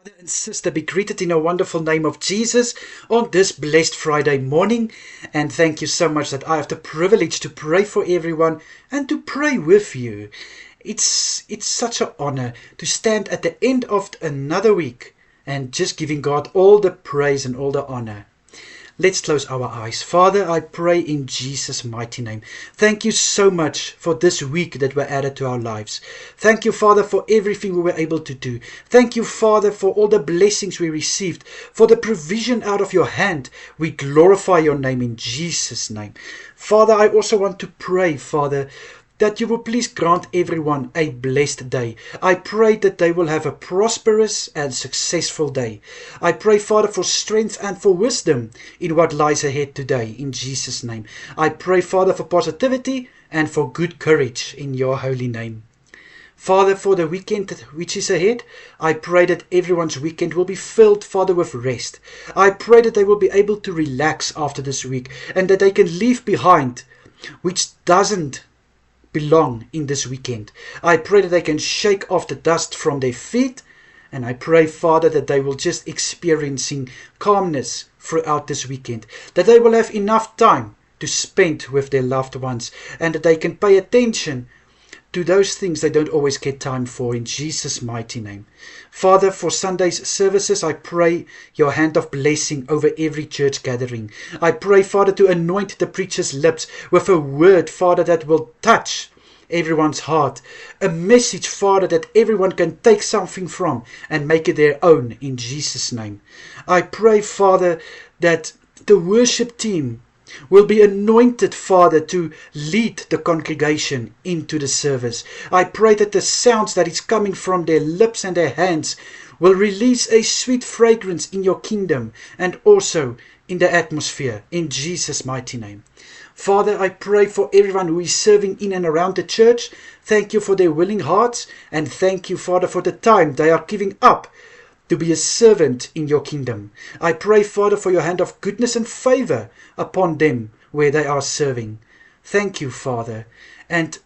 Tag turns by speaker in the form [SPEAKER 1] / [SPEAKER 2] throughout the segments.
[SPEAKER 1] Brother and sister, be greeted in the wonderful name of Jesus on this blessed Friday morning. And thank you so much that I have the privilege to pray for everyone and to pray with you. It's such an honor to stand at the end of another week and just giving God all the praise and all the honor. Let's close our eyes. Father, I pray in Jesus' mighty name. Thank you so much for this week that were added to our lives. Thank you, Father, for everything we were able to do. Thank you, Father, for all the blessings we received, for the provision out of your hand. We glorify your name in Jesus' name. Father, I also want to pray, Father, that you will please grant everyone a blessed day. I pray that they will have a prosperous and successful day. I pray, Father, for strength and for wisdom in what lies ahead today, in Jesus' name. I pray, Father, for positivity and for good courage in your holy name. Father, for the weekend which is ahead, I pray that everyone's weekend will be filled, Father, with rest. I pray that they will be able to relax after this week and that they can leave behind which doesn't belong in this weekend. I pray that they can shake off the dust from their feet, and I pray, Father, that they will just experiencing calmness throughout this weekend, that they will have enough time to spend with their loved ones, and that they can pay attention to those things they don't always get time for, in Jesus' mighty name. Father, for Sunday's services, I pray your hand of blessing over every church gathering. I pray, Father, to anoint the preacher's lips with a word, Father, that will touch everyone's heart. A message, Father, that everyone can take something from and make it their own, in Jesus' name. I pray, Father, that the worship team will be anointed, Father, to lead the congregation into the service. I pray that the sounds that is coming from their lips and their hands will release a sweet fragrance in your kingdom and also in the atmosphere, in Jesus' mighty name. Father, I pray for everyone who is serving in and around the church. Thank you for their willing hearts, and thank you, Father, for the time they are giving up to be a servant in your kingdom. I pray, Father, for your hand of goodness and favor upon them where they are serving. Thank you, Father. And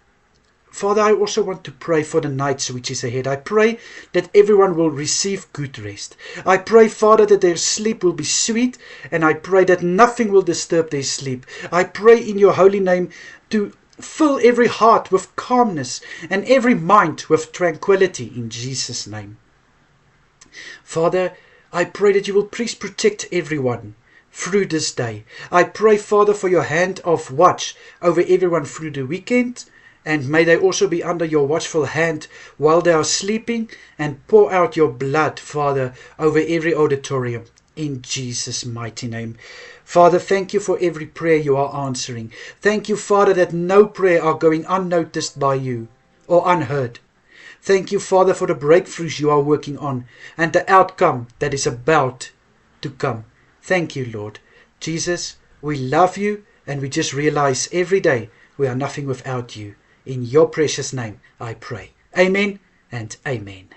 [SPEAKER 1] Father, I also want to pray for the nights which is ahead. I pray that everyone will receive good rest. I pray, Father, that their sleep will be sweet, and I pray that nothing will disturb their sleep. I pray in your holy name to fill every heart with calmness and every mind with tranquility, in Jesus' name. Father, I pray that you will please protect everyone through this day. I pray, Father, for your hand of watch over everyone through the weekend, and may they also be under your watchful hand while they are sleeping, and pour out your blood, Father, over every auditorium, in Jesus' mighty name. Father, thank you for every prayer you are answering. Thank you, Father, that no prayer are going unnoticed by you or unheard. Thank you, Father, for the breakthroughs you are working on and the outcome that is about to come. Thank you, Lord. Jesus, we love you, and we just realize every day we are nothing without you. In your precious name I pray. Amen and amen.